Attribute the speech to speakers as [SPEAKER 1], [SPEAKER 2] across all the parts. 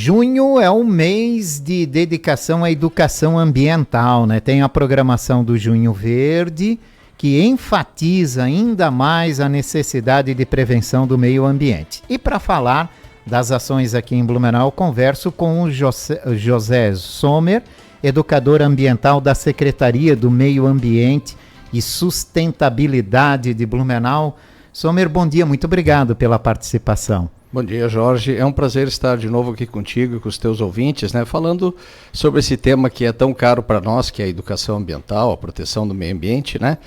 [SPEAKER 1] Junho é o mês de dedicação à educação ambiental, né? Tem a programação do Junho Verde, que enfatiza ainda mais a necessidade de prevenção do meio ambiente. E para falar das ações aqui em Blumenau, eu converso com o José Sommer, educador ambiental da Secretaria do Meio Ambiente e Sustentabilidade de Blumenau. Sommer, bom dia, muito obrigado pela participação.
[SPEAKER 2] Bom dia, Jorge. É um prazer estar de novo aqui contigo e com os teus ouvintes, né? Falando sobre esse tema que é tão caro para nós, que é a educação ambiental, a proteção do meio ambiente, né?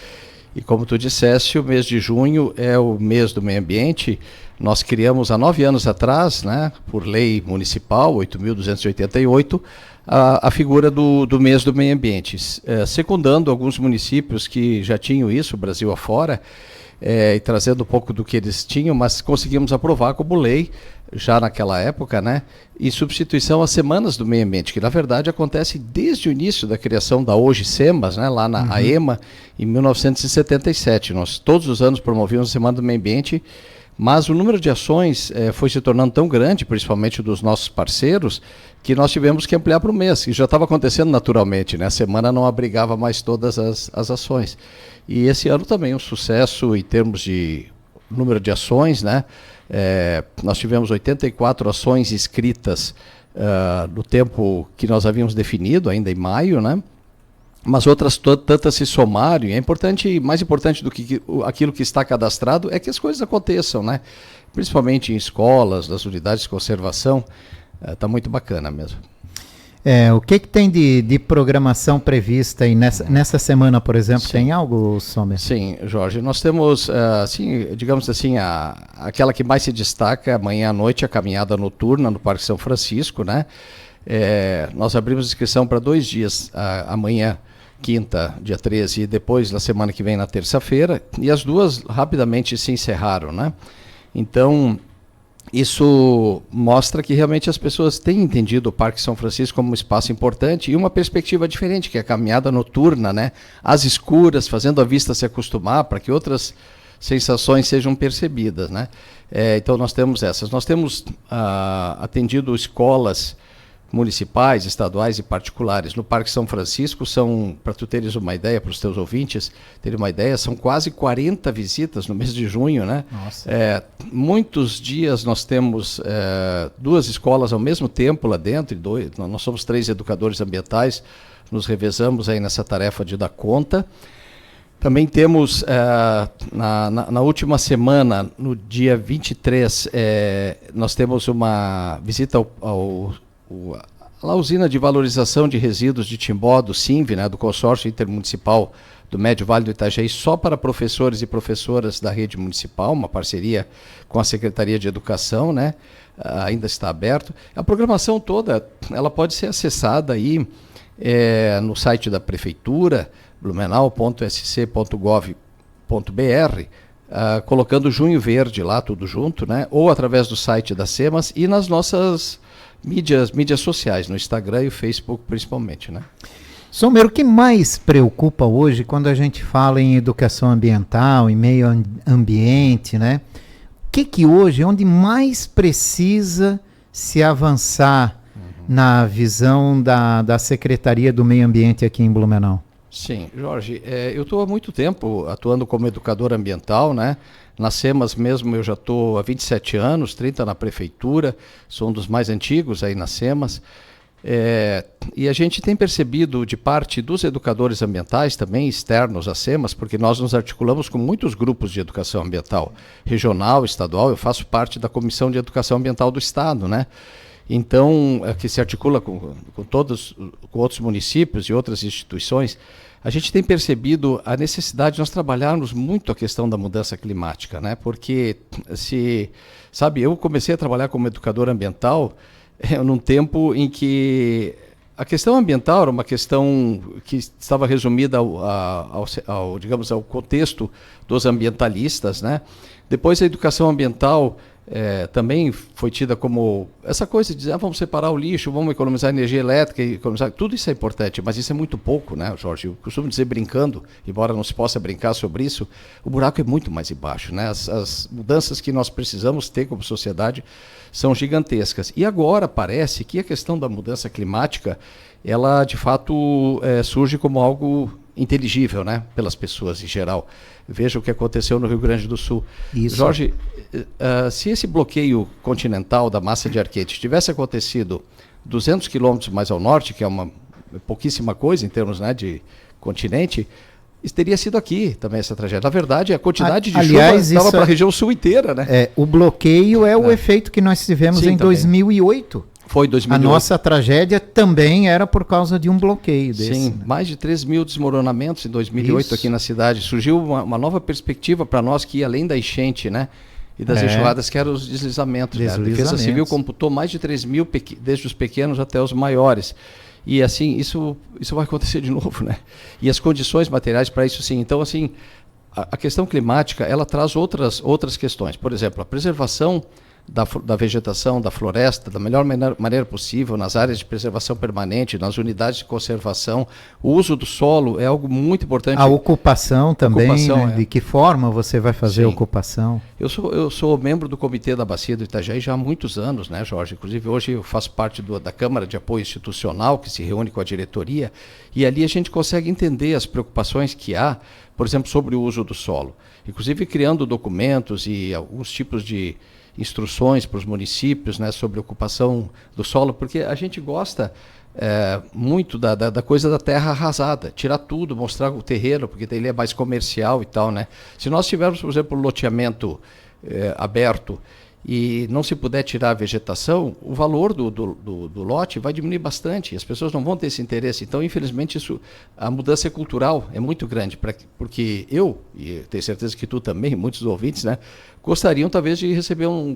[SPEAKER 2] E como tu disseste, o mês de junho é o mês do meio ambiente. Nós criamos há 9 anos atrás, né, por lei municipal 8.288, a figura do mês do meio ambiente, secundando alguns municípios que já tinham isso, Brasil afora, e trazendo um pouco do que eles tinham, mas conseguimos aprovar como lei, já naquela época, né, em substituição às Semanas do Meio Ambiente, que na verdade acontece desde o início da criação da hoje SEMAS, né, lá na AEMA, em 1977. Nós todos os anos promovíamos a Semana do Meio Ambiente, mas o número de ações foi se tornando tão grande, principalmente dos nossos parceiros, que nós tivemos que ampliar para o mês, e já estava acontecendo naturalmente, né? A semana não abrigava mais todas as ações. E esse ano também um sucesso em termos de número de ações, né? Nós tivemos 84 ações inscritas no tempo que nós havíamos definido, ainda em maio, né? Mas outras tantas se somaram, e é importante, mais importante do que aquilo que está cadastrado é que as coisas aconteçam, né? Principalmente em escolas, nas unidades de conservação, está muito bacana mesmo.
[SPEAKER 1] O que tem de programação prevista aí nessa semana, por exemplo? Sim. Tem algo, Sommer?
[SPEAKER 2] Sim, Jorge, nós temos, digamos assim, aquela que mais se destaca amanhã à noite, a caminhada noturna no Parque São Francisco, né? Nós abrimos inscrição para 2 dias, amanhã, quinta, dia 13, e depois, na semana que vem, na terça-feira, e as duas rapidamente se encerraram, né? Então, isso mostra que realmente as pessoas têm entendido o Parque São Francisco como um espaço importante e uma perspectiva diferente, que é a caminhada noturna, né? Às escuras, fazendo a vista se acostumar para que outras sensações sejam percebidas, né? Então nós temos essas. Nós temos atendido escolas municipais, estaduais e particulares. No Parque São Francisco são, para tu teres uma ideia, para os teus ouvintes terem uma ideia, são quase 40 visitas no mês de junho, né?
[SPEAKER 1] Nossa.
[SPEAKER 2] Muitos dias nós temos 2 escolas ao mesmo tempo lá dentro, nós somos 3 educadores ambientais, nos revezamos aí nessa tarefa de dar conta. Também temos, na última semana, no dia 23, nós temos uma visita à usina de valorização de resíduos de Timbó, do SINV, né, do Consórcio Intermunicipal do Médio Vale do Itajaí, só para professores e professoras da rede municipal, uma parceria com a Secretaria de Educação, né, ainda está aberto. A programação toda ela pode ser acessada aí no site da Prefeitura, blumenau.sc.gov.br, colocando Junho Verde lá, tudo junto, né, ou através do site da SEMAS e nas nossas mídias sociais, no Instagram e o Facebook principalmente, né?
[SPEAKER 1] Sommer, o que mais preocupa hoje quando a gente fala em educação ambiental, em meio ambiente, né? O que hoje, onde mais precisa se avançar na visão da Secretaria do Meio Ambiente aqui em Blumenau?
[SPEAKER 2] Sim, Jorge, eu estou há muito tempo atuando como educador ambiental, né? Na SEMAS mesmo eu já estou há 27 anos, 30 na prefeitura, sou um dos mais antigos aí na SEMAS. E a gente tem percebido de parte dos educadores ambientais, também externos à SEMAS, porque nós nos articulamos com muitos grupos de educação ambiental, regional, estadual, eu faço parte da Comissão de Educação Ambiental do Estado, né? Então, que se articula com outros municípios e outras instituições. A gente tem percebido a necessidade de nós trabalharmos muito a questão da mudança climática, né? Porque, eu comecei a trabalhar como educador ambiental num tempo em que a questão ambiental era uma questão que estava resumida ao contexto dos ambientalistas, né? Depois a educação ambiental também foi tida como essa coisa de dizer, vamos separar o lixo, vamos economizar energia elétrica, tudo isso é importante, mas isso é muito pouco, né, Jorge? Eu costumo dizer brincando, embora não se possa brincar sobre isso, o buraco é muito mais embaixo, né? As mudanças que nós precisamos ter como sociedade são gigantescas. E agora parece que a questão da mudança climática, ela de fato surge como algo inteligível, né, pelas pessoas em geral. Veja o que aconteceu no Rio Grande do Sul. Isso. Jorge, se esse bloqueio continental da massa de ar quente tivesse acontecido 200 quilômetros mais ao norte, que é uma pouquíssima coisa em termos, né, de continente, teria sido aqui também essa tragédia. Na verdade, a quantidade de chuva estava para a região sul inteira, né?
[SPEAKER 1] O bloqueio é o efeito que nós tivemos em 2008.
[SPEAKER 2] Foi 2008.
[SPEAKER 1] A nossa tragédia também era por causa de um bloqueio desse.
[SPEAKER 2] Sim, né? Mais de 3 mil desmoronamentos em 2008 aqui na cidade. Surgiu uma nova perspectiva para nós que ia além da enchente, né? E das enxurradas, que eram os deslizamentos. Né? A Defesa Civil computou mais de 3 mil, desde os pequenos até os maiores. E assim, isso vai acontecer de novo, né? E as condições materiais para isso, sim. Então, assim, a questão climática, ela traz outras questões. Por exemplo, a preservação da vegetação, da floresta, da melhor maneira possível, nas áreas de preservação permanente, nas unidades de conservação. O uso do solo é algo muito importante.
[SPEAKER 1] A ocupação também, né? De que forma você vai fazer a ocupação?
[SPEAKER 2] Eu sou membro do Comitê da Bacia do Itajaí já há muitos anos, né, Jorge? Inclusive, hoje eu faço parte da Câmara de Apoio Institucional, que se reúne com a diretoria, e ali a gente consegue entender as preocupações que há, por exemplo, sobre o uso do solo. Inclusive, criando documentos e alguns tipos de instruções para os municípios, né, sobre ocupação do solo, porque a gente gosta muito da coisa da terra arrasada, tirar tudo, mostrar o terreno, porque ele é mais comercial e tal, né? Se nós tivermos, por exemplo, loteamento aberto e não se puder tirar a vegetação, o valor do lote vai diminuir bastante, e as pessoas não vão ter esse interesse. Então, infelizmente, a mudança cultural é muito grande, porque eu, e tenho certeza que tu também, muitos ouvintes, né, gostariam talvez de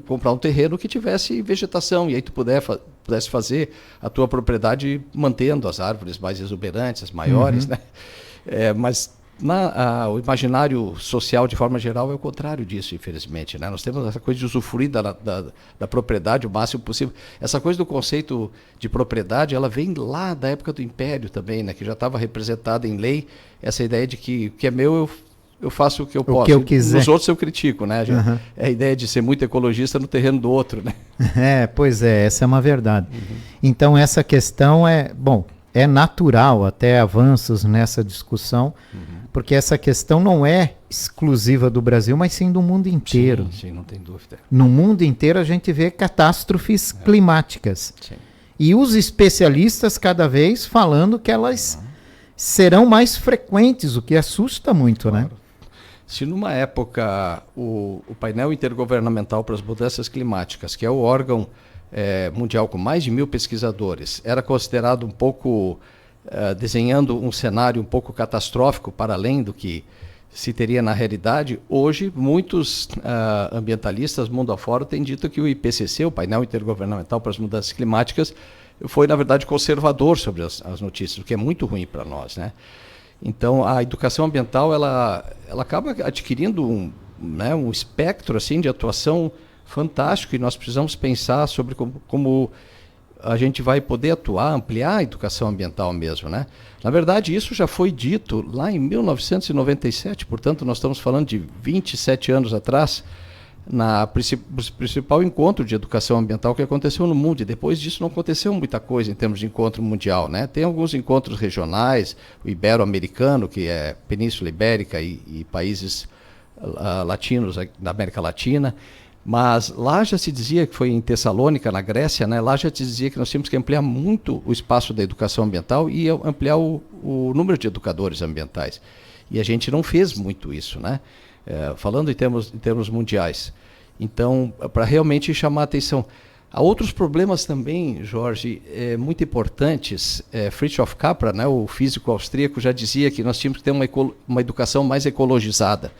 [SPEAKER 2] comprar um terreno que tivesse vegetação, e aí tu pudesse fazer a tua propriedade mantendo as árvores mais exuberantes, as maiores, né? Mas o imaginário social, de forma geral, é o contrário disso, infelizmente, né? Nós temos essa coisa de usufruir da propriedade o máximo possível. Essa coisa do conceito de propriedade, ela vem lá da época do Império também, né? Que já estava representada em lei, essa ideia de que o que é meu, eu faço o que eu posso.
[SPEAKER 1] Que eu quiser.
[SPEAKER 2] Nos outros eu critico, né? É a ideia de ser muito ecologista no terreno do outro, né?
[SPEAKER 1] Pois é, essa é uma verdade. Então, essa questão é natural até avanços nessa discussão, porque essa questão não é exclusiva do Brasil, mas sim do mundo inteiro.
[SPEAKER 2] Sim, não tem dúvida.
[SPEAKER 1] No mundo inteiro a gente vê catástrofes climáticas.
[SPEAKER 2] Sim.
[SPEAKER 1] E os especialistas cada vez falando que elas serão mais frequentes, o que assusta muito, né?
[SPEAKER 2] Se numa época o painel intergovernamental para as mudanças climáticas, que é o órgão mundial com mais de 1.000 pesquisadores, era considerado um pouco, desenhando um cenário um pouco catastrófico para além do que se teria na realidade, hoje muitos ambientalistas mundo afora têm dito que o IPCC, o painel intergovernamental para as mudanças climáticas, foi na verdade conservador sobre as notícias, o que é muito ruim para nós, né? Então a educação ambiental ela acaba adquirindo um espectro assim de atuação fantástico, e nós precisamos pensar sobre como a gente vai poder atuar, ampliar a educação ambiental mesmo, né? Na verdade, isso já foi dito lá em 1997, portanto, nós estamos falando de 27 anos atrás, principal encontro de educação ambiental que aconteceu no mundo, e depois disso não aconteceu muita coisa em termos de encontro mundial, né? Tem alguns encontros regionais, o ibero-americano, que é Península Ibérica e países latinos da América Latina. Mas lá já se dizia, que foi em Tessalônica, na Grécia, né? Lá já se dizia que nós tínhamos que ampliar muito o espaço da educação ambiental e ampliar o número de educadores ambientais. E a gente não fez muito isso, né? Falando em termos mundiais. Então, para realmente chamar a atenção. Há outros problemas também, Jorge, muito importantes. Fritjof Capra, né, o físico austríaco, já dizia que nós tínhamos que ter uma educação mais ecologizada,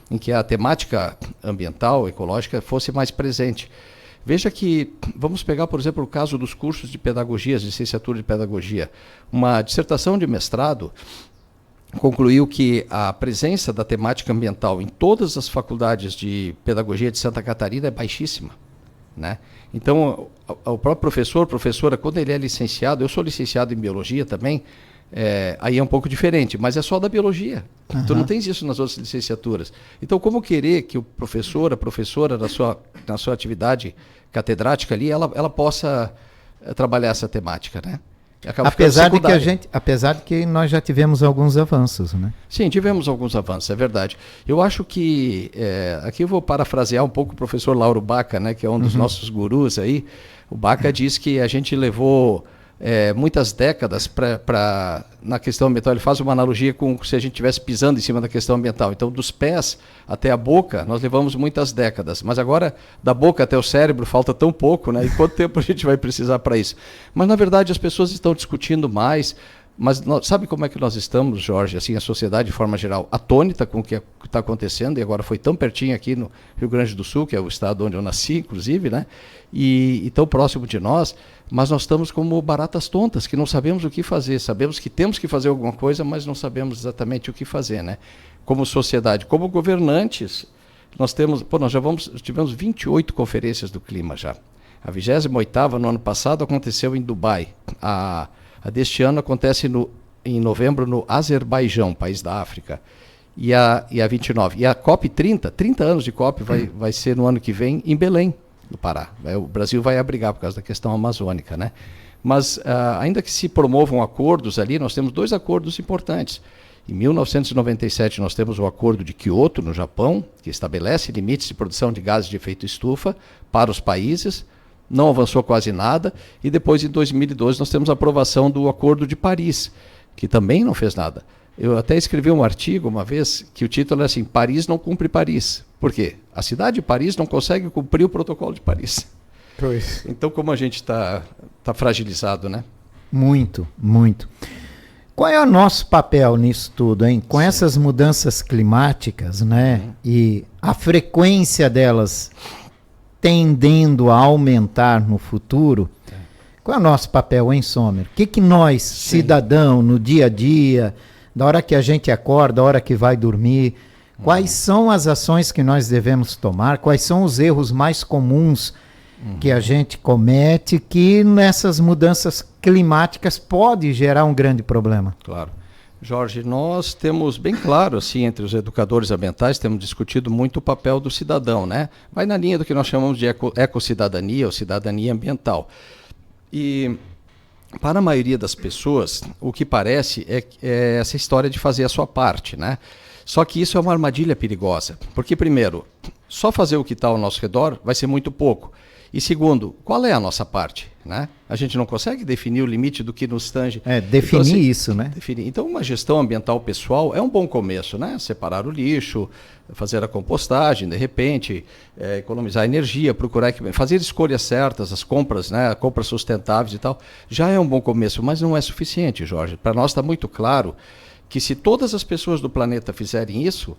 [SPEAKER 2] em que a temática ambiental, ecológica, fosse mais presente. Veja que, vamos pegar, por exemplo, o caso dos cursos de pedagogia, licenciatura de pedagogia. Uma dissertação de mestrado, concluiu que a presença da temática ambiental em todas as faculdades de pedagogia de Santa Catarina é baixíssima, né? Então, o próprio professora, quando ele é licenciado, eu sou licenciado em biologia também, aí é um pouco diferente, mas é só da biologia. Uhum. Tu não tens isso nas outras licenciaturas. Então, como querer que o professor, a professora, na sua atividade catedrática ali, ela possa trabalhar essa temática, né?
[SPEAKER 1] Apesar de que nós já tivemos alguns avanços, né?
[SPEAKER 2] Sim, tivemos alguns avanços, é verdade. Eu acho que, aqui eu vou parafrasear um pouco o professor Lauro Baca, né, que é um dos nossos gurus aí. O Baca diz que a gente levou muitas décadas na questão ambiental. Ele faz uma analogia com se a gente estivesse pisando em cima da questão ambiental. Então, dos pés até a boca, nós levamos muitas décadas. Mas agora, da boca até o cérebro, falta tão pouco, né? E quanto tempo a gente vai precisar para isso? Mas, na verdade, as pessoas estão discutindo mais. Mas sabe como é que nós estamos, Jorge, assim, a sociedade de forma geral, atônita com o que está acontecendo, e agora foi tão pertinho aqui no Rio Grande do Sul, que é o estado onde eu nasci, inclusive, né? E tão próximo de nós, mas nós estamos como baratas tontas, que não sabemos o que fazer, sabemos que temos que fazer alguma coisa, mas não sabemos exatamente o que fazer, né? Como sociedade, como governantes, nós tivemos 28 conferências do clima já. A 28ª, no ano passado, aconteceu em Dubai. A deste ano acontece em novembro no Azerbaijão, país da África, e a 29. E a COP 30 anos de COP vai ser no ano que vem em Belém, no Pará. O Brasil vai abrigar por causa da questão amazônica, né? Mas ainda que se promovam acordos ali, nós temos 2 acordos importantes. Em 1997 nós temos o Acordo de Kyoto, no Japão, que estabelece limites de produção de gases de efeito estufa para os países. Não avançou quase nada, e depois, em 2012, nós temos a aprovação do Acordo de Paris, que também não fez nada. Eu até escrevi um artigo uma vez, que o título é assim, Paris não cumpre Paris. Por quê? A cidade de Paris não consegue cumprir o protocolo de Paris.
[SPEAKER 1] Pois.
[SPEAKER 2] Então, como a gente está fragilizado, né?
[SPEAKER 1] Muito, muito. Qual é o nosso papel nisso tudo, hein? Com essas mudanças climáticas, né? E a frequência delas tendendo a aumentar no futuro, qual é o nosso papel, hein, Sommer? O que nós, cidadão, no dia a dia, da hora que a gente acorda, da hora que vai dormir, quais são as ações que nós devemos tomar, quais são os erros mais comuns que a gente comete, que nessas mudanças climáticas pode gerar um grande problema?
[SPEAKER 2] Claro. Jorge, nós temos bem claro, assim, entre os educadores ambientais, temos discutido muito o papel do cidadão, né? Vai na linha do que nós chamamos de ecossidadania ou cidadania ambiental. E para a maioria das pessoas, o que parece é essa história de fazer a sua parte, né? Só que isso é uma armadilha perigosa, porque primeiro, só fazer o que está ao nosso redor vai ser muito pouco. E segundo, qual é a nossa parte, né? A gente não consegue definir o limite do que nos tange.
[SPEAKER 1] Definir então, assim, isso, né?
[SPEAKER 2] Definir. Então, uma gestão ambiental pessoal é um bom começo, né? Separar o lixo, fazer a compostagem, de repente, economizar energia, procurar fazer escolhas certas, as compras, né? Compras sustentáveis e tal, já é um bom começo, mas não é suficiente, Jorge. Para nós está muito claro que se todas as pessoas do planeta fizerem isso,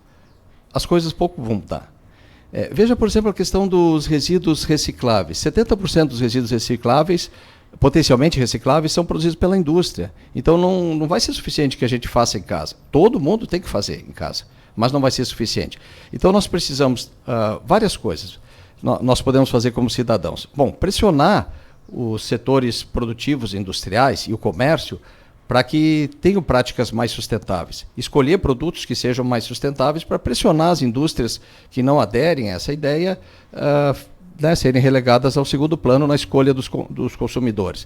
[SPEAKER 2] as coisas pouco vão mudar. Veja, por exemplo, a questão dos resíduos recicláveis. 70% dos resíduos recicláveis, potencialmente recicláveis, são produzidos pela indústria. Então não vai ser suficiente que a gente faça em casa. Todo mundo tem que fazer em casa, mas não vai ser suficiente. Então nós precisamos várias coisas. Nós podemos fazer como cidadãos. Bom, pressionar os setores produtivos industriais e o comércio para que tenham práticas mais sustentáveis. Escolher produtos que sejam mais sustentáveis para pressionar as indústrias que não aderem a essa ideia, serem relegadas ao segundo plano na escolha dos consumidores.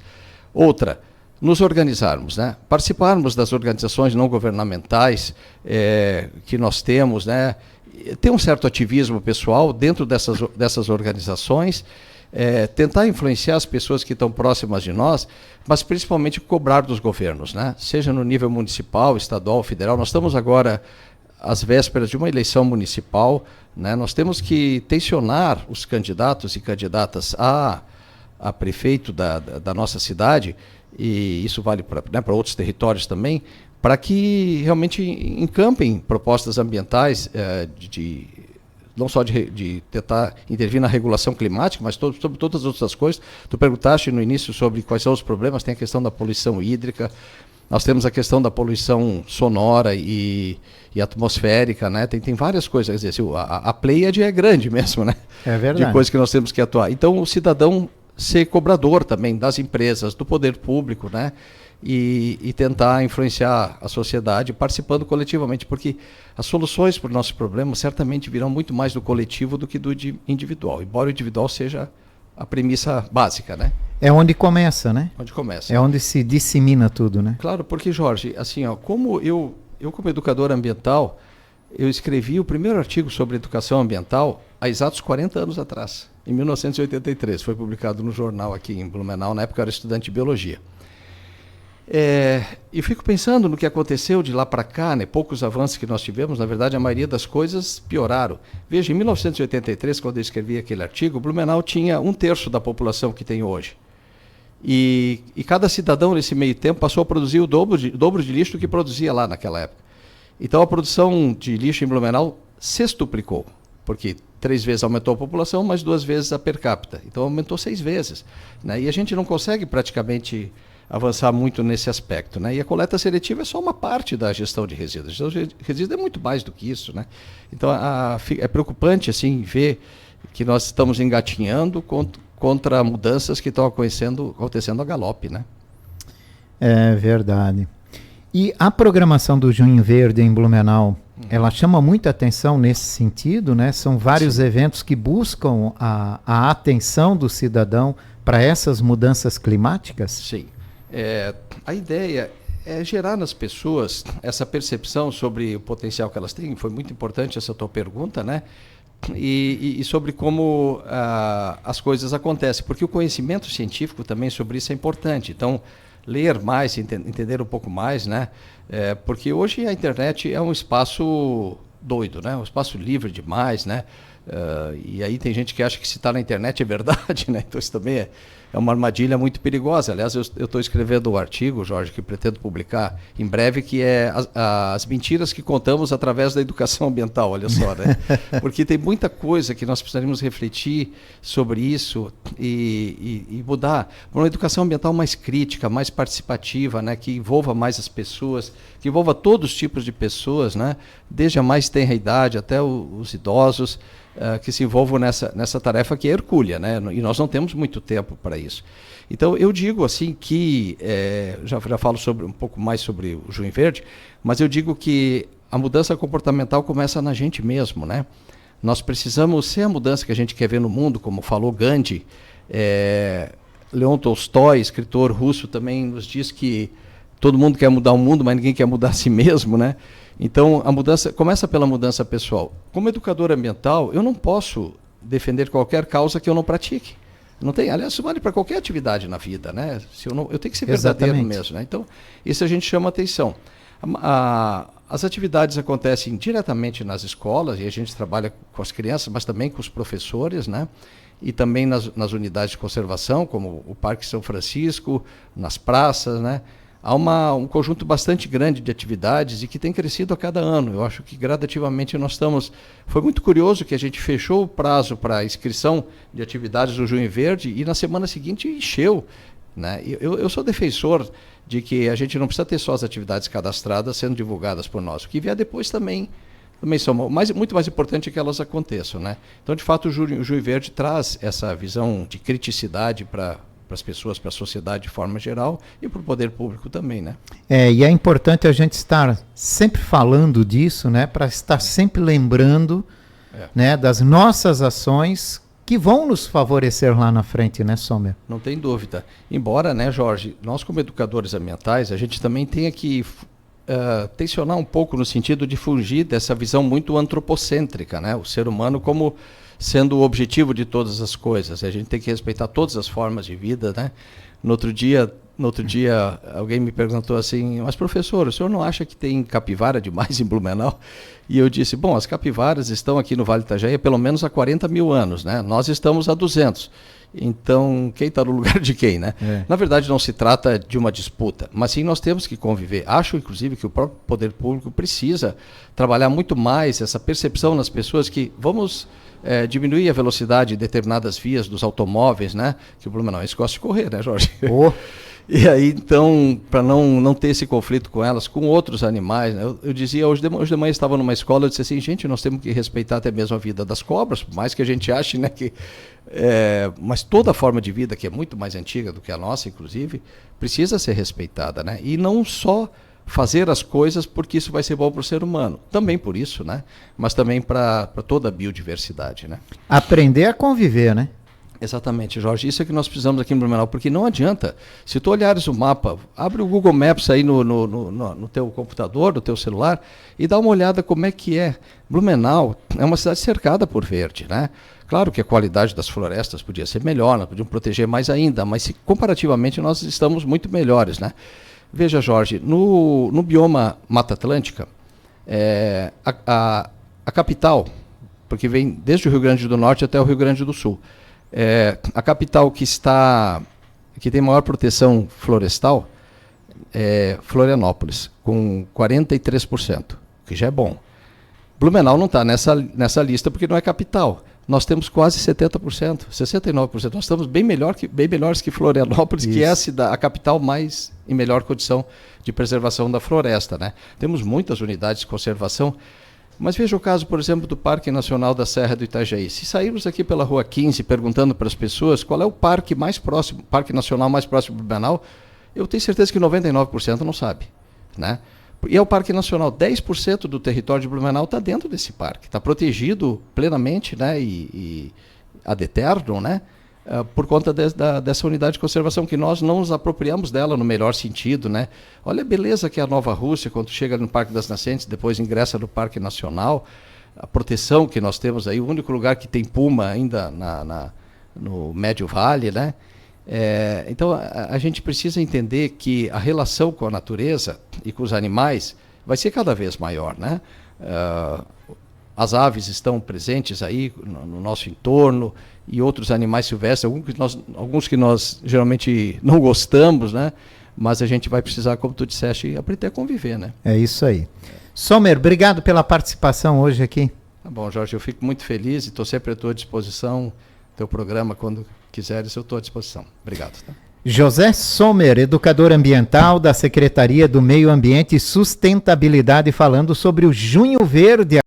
[SPEAKER 2] Outra, nos organizarmos, né? Participarmos das organizações não governamentais que nós temos, né? Ter um certo ativismo pessoal dentro dessas organizações, tentar influenciar as pessoas que estão próximas de nós, mas principalmente cobrar dos governos, né? Seja no nível municipal, estadual, federal. Nós estamos agora às vésperas de uma eleição municipal, né? Nós temos que tensionar os candidatos e candidatas a prefeito da nossa cidade, e isso vale para outros territórios também, para que realmente encampem propostas ambientais não só de tentar intervir na regulação climática, mas sobre todas as outras coisas. Tu perguntaste no início sobre quais são os problemas, tem a questão da poluição hídrica, Nós temos a questão da poluição sonora e atmosférica, né? Tem várias coisas. Quer dizer, a Pleiade é grande mesmo, né?
[SPEAKER 1] É verdade.
[SPEAKER 2] De coisas que nós temos que atuar. Então, o cidadão ser cobrador também das empresas, do poder público, né? E tentar influenciar a sociedade participando coletivamente, porque as soluções para os nossos problemas certamente virão muito mais do coletivo do que do individual, embora o individual seja a premissa básica, né?
[SPEAKER 1] É onde começa, né?
[SPEAKER 2] Onde começa.
[SPEAKER 1] É onde se dissemina tudo, né?
[SPEAKER 2] Claro, porque, Jorge, assim, ó, como eu como educador ambiental, eu escrevi o primeiro artigo sobre educação ambiental há exatos 40 anos atrás, em 1983, foi publicado no jornal aqui em Blumenau, na época eu era estudante de biologia. E fico pensando no que aconteceu de lá para cá, né? Poucos avanços que nós tivemos, na verdade a maioria das coisas pioraram. Veja, em 1983, quando eu escrevi aquele artigo, Blumenau tinha 1/3 da população que tem hoje. E cada cidadão nesse meio tempo passou a produzir o dobro de lixo do que produzia lá naquela época. Então a produção de lixo em Blumenau sextuplicou, porque 3 vezes aumentou a população, mas 2 vezes a per capita. Então aumentou 6 vezes. Né? E a gente não consegue praticamente avançar muito nesse aspecto, né? E a coleta seletiva é só uma parte da gestão de resíduos. A gestão de resíduos é muito mais do que isso, né? Então é preocupante assim ver que nós estamos engatinhando contra mudanças que estão acontecendo a galope, né?
[SPEAKER 1] É verdade. E a programação do Junho Verde em Blumenau, ela chama muita atenção nesse sentido, né? São vários eventos que buscam a atenção do cidadão para essas mudanças climáticas?
[SPEAKER 2] Sim. A ideia é gerar nas pessoas essa percepção sobre o potencial que elas têm. Foi muito importante essa tua pergunta, né? E sobre como as coisas acontecem, porque o conhecimento científico também sobre isso é importante. Então, ler mais, entender um pouco mais, né? Porque hoje a internet é um espaço doido, né? Um espaço livre demais, né? E aí tem gente que acha que se está na internet é verdade, né? Então isso também é uma armadilha muito perigosa. Aliás, eu estou escrevendo um artigo, Jorge, que pretendo publicar em breve, que é as mentiras que contamos através da educação ambiental, olha só, né? Porque tem muita coisa que nós precisaríamos refletir sobre isso e mudar para uma educação ambiental mais crítica, mais participativa, né? Que envolva mais as pessoas, que envolva todos os tipos de pessoas, né? Desde a mais tenra idade até os idosos, que se envolvam nessa tarefa que é hercúlea, né? E nós não temos muito tempo para isso. Então, eu digo assim que, já falo um pouco mais sobre o Junho Verde, mas eu digo que a mudança comportamental começa na gente mesmo, né? Nós precisamos ser a mudança que a gente quer ver no mundo, como falou Gandhi. Leon Tolstói, escritor russo, também nos diz que todo mundo quer mudar o mundo, mas ninguém quer mudar a si mesmo, né? Então, a mudança começa pela mudança pessoal. Como educador ambiental, eu não posso defender qualquer causa que eu não pratique. Não tem, aliás, isso vale para qualquer atividade na vida, né? Eu tenho que ser verdadeiro mesmo, né? Então, isso a gente chama atenção. As atividades acontecem diretamente nas escolas, e a gente trabalha com as crianças, mas também com os professores, né? E também nas unidades de conservação, como o Parque São Francisco, nas praças, né? Há um conjunto bastante grande de atividades e que tem crescido a cada ano. Eu acho que gradativamente nós estamos... Foi muito curioso que a gente fechou o prazo para a inscrição de atividades do Junho Verde e na semana seguinte encheu, né? Eu sou defensor de que a gente não precisa ter só as atividades cadastradas sendo divulgadas por nós. O que vier depois também são muito mais importante que elas aconteçam, né? Então, de fato, o Junho Verde traz essa visão de criticidade para as pessoas, para a sociedade de forma geral e para o poder público também, né?
[SPEAKER 1] E é importante a gente estar sempre falando disso, né? Para estar sempre lembrando, né, das nossas ações que vão nos favorecer lá na frente, né, Sommer?
[SPEAKER 2] Não tem dúvida. Embora, né, Jorge, nós como educadores ambientais, a gente também tenha que tensionar um pouco no sentido de fugir dessa visão muito antropocêntrica, né? O ser humano como sendo o objetivo de todas as coisas. A gente tem que respeitar todas as formas de vida, né? No outro dia, alguém me perguntou assim, mas professor, o senhor não acha que tem capivara demais em Blumenau? E eu disse, bom, as capivaras estão aqui no Vale do Itajaí pelo menos há 40 mil anos, né? Nós estamos há 200. Então, quem está no lugar de quem, né? Na verdade, não se trata de uma disputa, mas sim nós temos que conviver. Acho, inclusive, que o próprio poder público precisa trabalhar muito mais essa percepção nas pessoas que vamos diminuir a velocidade de determinadas vias dos automóveis, né? Que o Blumenauense gosta de correr, né, Jorge? E aí, então, para não ter esse conflito com elas, com outros animais, né? Eu dizia, hoje de manhã eu estava numa escola, eu disse assim, gente, nós temos que respeitar até mesmo a vida das cobras, por mais que a gente ache, né, que... mas toda forma de vida, que é muito mais antiga do que a nossa, inclusive, precisa ser respeitada, né? E não só fazer as coisas porque isso vai ser bom para o ser humano, também por isso, né? Mas também para toda a biodiversidade, né?
[SPEAKER 1] Aprender a conviver, né?
[SPEAKER 2] Exatamente, Jorge. Isso é que nós precisamos aqui em Blumenau, porque não adianta. Se tu olhares o mapa, abre o Google Maps aí no teu computador, no teu celular, e dá uma olhada como é que é. Blumenau é uma cidade cercada por verde, né? Claro que a qualidade das florestas podia ser melhor, nós podíamos proteger mais ainda, mas comparativamente nós estamos muito melhores, né? Veja, Jorge, no bioma Mata Atlântica, a capital, porque vem desde o Rio Grande do Norte até o Rio Grande do Sul, a capital que tem maior proteção florestal é Florianópolis, com 43%, que já é bom. Blumenau não está nessa lista porque não é capital. Nós temos quase 70%, 69%. Nós estamos bem melhores que Florianópolis, isso, que é a capital mais em melhor condição de preservação da floresta, né? Temos muitas unidades de conservação. Mas veja o caso, por exemplo, do Parque Nacional da Serra do Itajaí. Se sairmos aqui pela Rua 15 perguntando para as pessoas qual é o parque mais próximo, Parque Nacional mais próximo do Blumenau, eu tenho certeza que 99% não sabe, né? E é o Parque Nacional, 10% do território de Blumenau está dentro desse parque, está protegido plenamente, né, e ad eternum, né, por conta dessa unidade de conservação, que nós não nos apropriamos dela no melhor sentido, né. Olha a beleza que é a Nova Rússia, quando chega no Parque das Nascentes, depois ingressa no Parque Nacional, a proteção que nós temos aí, o único lugar que tem puma ainda no Médio Vale, né. Então a gente precisa entender que a relação com a natureza e com os animais vai ser cada vez maior, né? As aves estão presentes aí no nosso entorno e outros animais silvestres, alguns que nós geralmente não gostamos, né? Mas a gente vai precisar, como tu disseste, aprender a conviver, né?
[SPEAKER 1] É isso aí. Sommer, obrigado pela participação hoje aqui.
[SPEAKER 2] Tá bom, Jorge, eu fico muito feliz e estou sempre à tua disposição. Teu programa, quando quiseres, eu estou à disposição. Obrigado. Tá?
[SPEAKER 1] José Sommer, educador ambiental da Secretaria do Meio Ambiente e Sustentabilidade, falando sobre o Junho Verde.